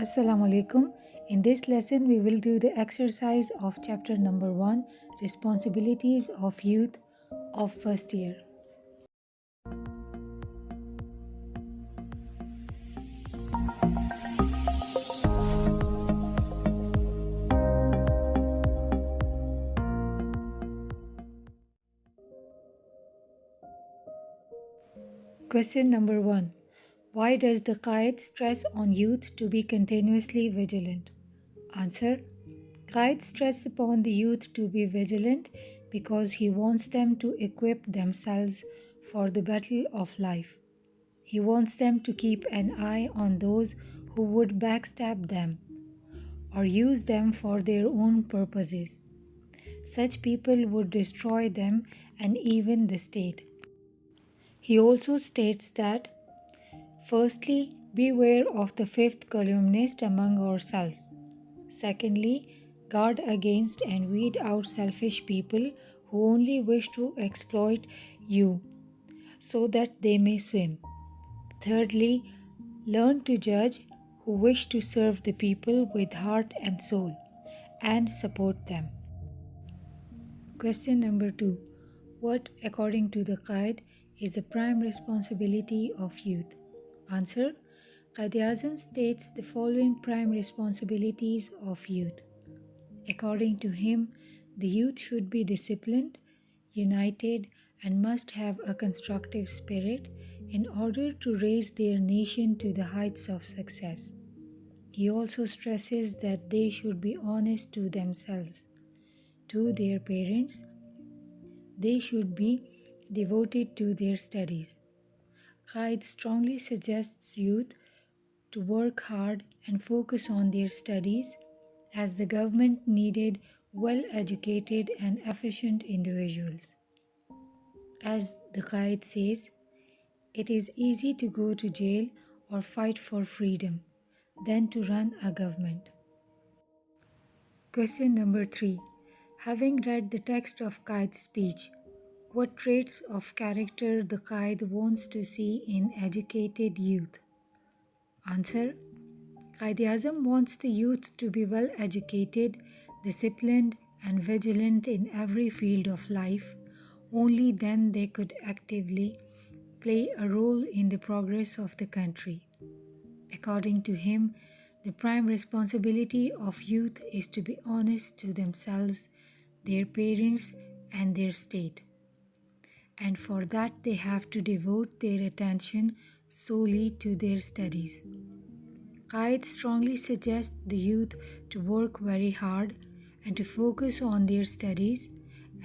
Assalamu alaikum. In this lesson, we will do the exercise of chapter number 1, Responsibilities of Youth of First Year. Question number 1. Why does the Quaid stress on youth to be continuously vigilant? Answer. Quaid stress upon the youth to be vigilant because he wants them to equip themselves for the battle of life. He wants them to keep an eye on those who would backstab them or use them for their own purposes. Such people would destroy them and even the state. He also states that, firstly, beware of the fifth columnist among ourselves. Secondly, guard against and weed out selfish people who only wish to exploit you so that they may swim. Thirdly, learn to judge who wish to serve the people with heart and soul and support them. Question number 2. What, according to the Quaid, is the prime responsibility of youth? Answer. Quaid states the following prime responsibilities of youth. According to him, the youth should be disciplined, united, and must have a constructive spirit in order to raise their nation to the heights of success. He also stresses that they should be honest to themselves, to their parents. They should be devoted to their studies. Quaid strongly suggests youth to work hard and focus on their studies, as the government needed well-educated and efficient individuals. As the Quaid says, it is easy to go to jail or fight for freedom than to run a government. Question number 3. Having read the text of Quaid's speech, what traits of character the Quaid wants to see in educated youth? Answer. Quaid wants the youth to be well educated, disciplined, and vigilant in every field of life. Only then they could actively play a role in the progress of the country. According to him, the prime responsibility of youth is to be honest to themselves, their parents, and their state. And for that they have to devote their attention solely to their studies. Quaid strongly suggests the youth to work very hard and to focus on their studies,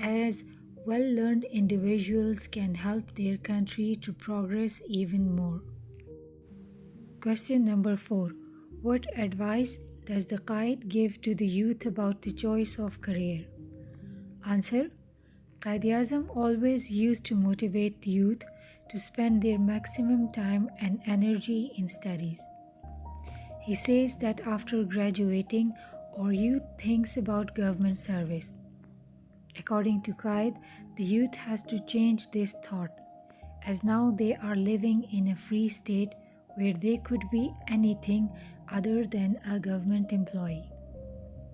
as well-learned individuals can help their country to progress even more. Question number 4. What advice does the Quaid give to the youth about the choice of career? Answer. Quaid always used to motivate youth to spend their maximum time and energy in studies. He says that after graduating, our youth thinks about government service. According to Quaid, the youth has to change this thought, as now they are living in a free state where they could be anything other than a government employee.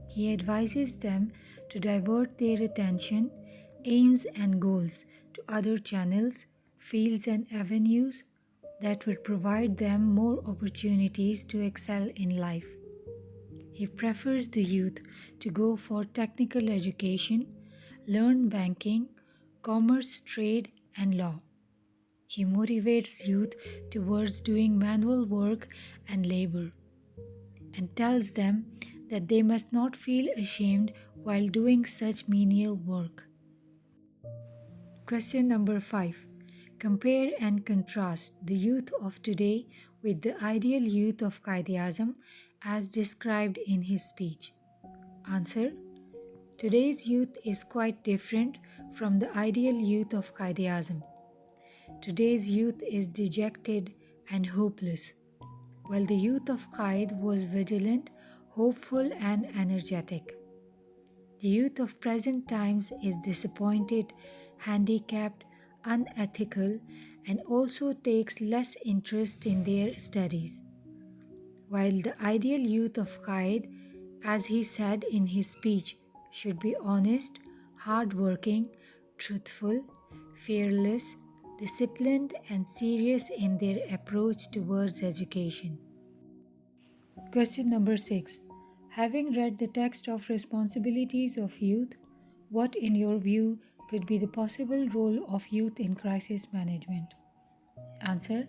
He advises them to divert their attention, aims, and goals to other channels, fields, and avenues that would provide them more opportunities to excel in life. He prefers the youth to go for technical education, learn banking, commerce, trade, and law. He motivates youth towards doing manual work and labor, and tells them that they must not feel ashamed while doing such menial work. Question number 5. Compare and contrast the youth of today with the ideal youth of Quaid as described in his speech. Answer. Today's youth is quite different from the ideal youth of Quaid. Today's youth is dejected and hopeless, while the youth of Quaid was vigilant, hopeful, and energetic. The youth of present times is disappointed, handicapped, unethical, and also takes less interest in their studies. While the ideal youth of Quaid, as he said in his speech, should be honest, hardworking, truthful, fearless, disciplined, and serious in their approach towards education. Question number 6. Having read the text of Responsibilities of Youth, what, in your view, could be the possible role of youth in crisis management? Answer.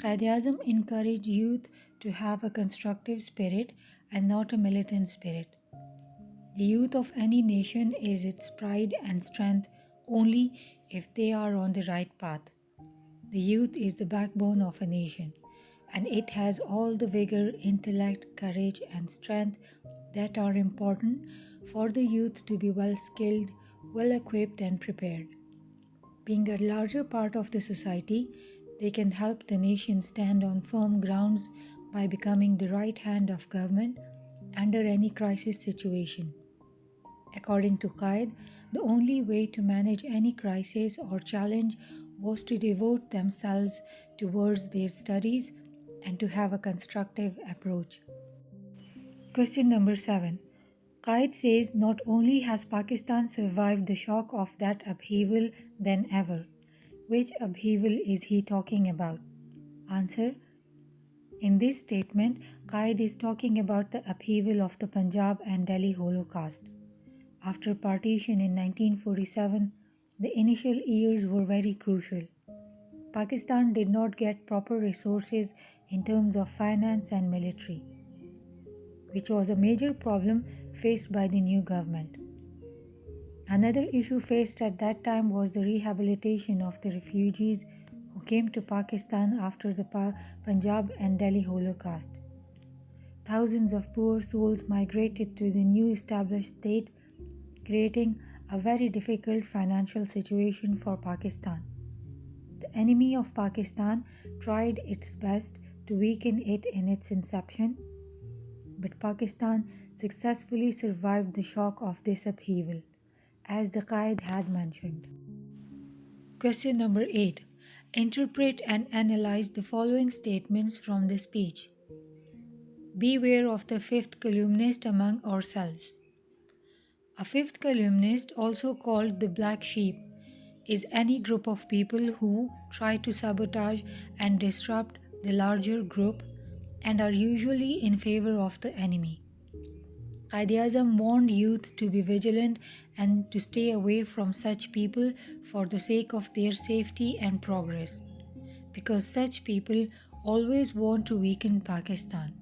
Quaid-e-Azam encouraged youth to have a constructive spirit and not a militant spirit. The youth of any nation is its pride and strength only if they are on the right path. The youth is the backbone of a nation, and it has all the vigor, intellect, courage, and strength that are important for the youth to be well skilled, well equipped, and prepared. Being a larger part of the society, they can help the nation stand on firm grounds by becoming the right hand of government under any crisis situation. According to Quaid, the only way to manage any crisis or challenge was to devote themselves towards their studies and to have a constructive approach. Question number 7. Quaid says not only has Pakistan survived the shock of that upheaval than ever. Which upheaval is he talking about? Answer. In this statement, Quaid is talking about the upheaval of the Punjab and Delhi Holocaust. After partition in 1947, the initial years were very crucial. Pakistan did not get proper resources in terms of finance and military, which was a major problem faced by the new government. Another issue faced at that time was the rehabilitation of the refugees who came to Pakistan after the Punjab and Delhi Holocaust. Thousands of poor souls migrated to the new established state, creating a very difficult financial situation for Pakistan. The enemy of Pakistan tried its best to weaken it in its inception, but Pakistan successfully survived the shock of this upheaval, as the Quaid had mentioned. Question number 8. Interpret and analyze the following statements from the speech. Beware of the fifth columnist among ourselves. A fifth columnist, also called the black sheep, is any group of people who try to sabotage and disrupt the larger group and are usually in favor of the enemy. Quaid-e-Azam warned youth to be vigilant and to stay away from such people for the sake of their safety and progress, because such people always want to weaken Pakistan.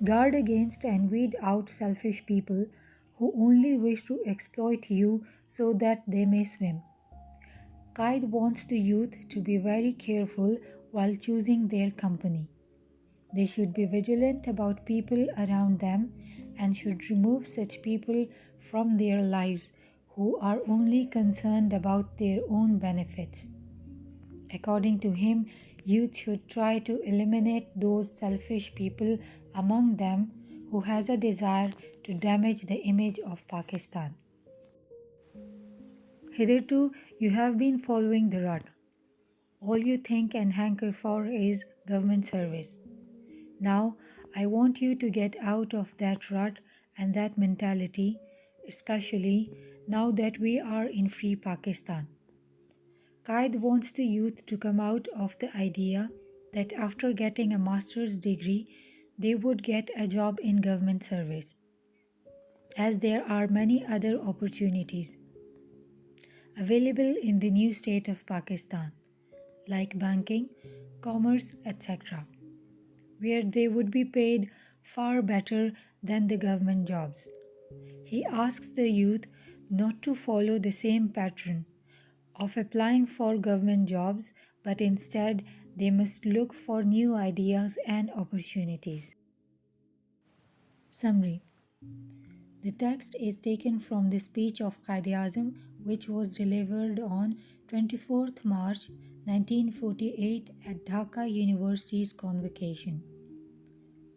Guard against and weed out selfish people who only wish to exploit you so that they may swim. Quaid wants the youth to be very careful while choosing their company. They should be vigilant about people around them and should remove such people from their lives who are only concerned about their own benefits. According to him, youth should try to eliminate those selfish people among them who has a desire to damage the image of Pakistan. Hitherto, you have been following the rut. All you think and hanker for is government service. Now, I want you to get out of that rut and that mentality, especially now that we are in free Pakistan. Quaid wants the youth to come out of the idea that after getting a master's degree, they would get a job in government service, as there are many other opportunities available in the new state of Pakistan, like banking, commerce, etc., where they would be paid far better than the government jobs. He asks the youth not to follow the same pattern of applying for government jobs, but instead they must look for new ideas and opportunities. Summary. The text is taken from the speech of Quaid-e-Azam, which was delivered on 24th March 1948 at Dhaka University's convocation.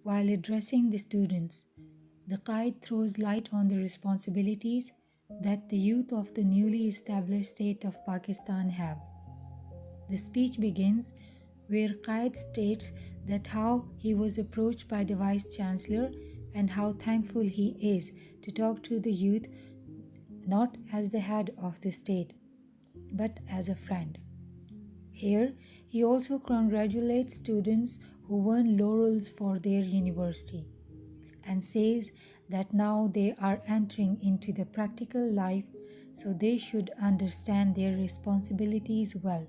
While addressing the students, the Quaid throws light on the responsibilities that the youth of the newly established state of Pakistan have. The speech begins where Quaid states that how he was approached by the Vice Chancellor and how thankful he is to talk to the youth not as the head of the state, but as a friend. Here, he also congratulates students who won laurels for their university and says that now they are entering into the practical life, so they should understand their responsibilities well.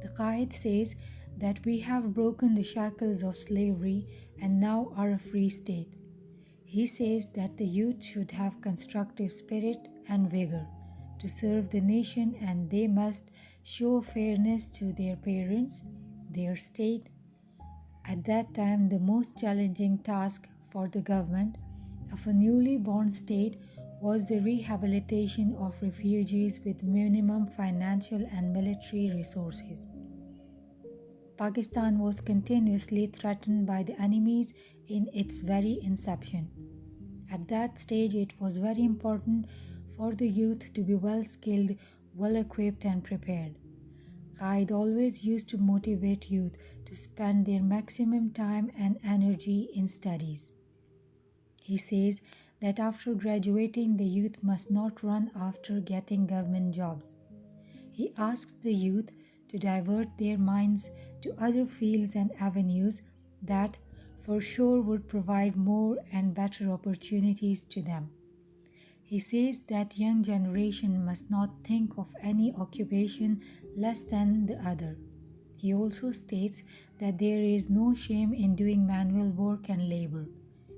The Qaid says that we have broken the shackles of slavery and now are a free state. He says that the youth should have constructive spirit and vigor to serve the nation, and they must show fairness to their parents, their state. At that time, the most challenging task for the government of a newly born state was the rehabilitation of refugees with minimum financial and military resources. Pakistan was continuously threatened by the enemies in its very inception. At that stage, it was very important for the youth to be well skilled, well equipped, and prepared. Qaid always used to motivate youth to spend their maximum time and energy in studies. He says that after graduating, the youth must not run after getting government jobs. He asks the youth to divert their minds to other fields and avenues that for sure would provide more and better opportunities to them. He says that young generation must not think of any occupation less than the other. He also states that there is no shame in doing manual work and labor.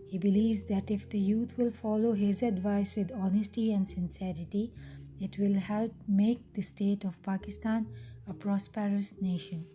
He believes that if the youth will follow his advice with honesty and sincerity, it will help make the state of Pakistan a prosperous nation.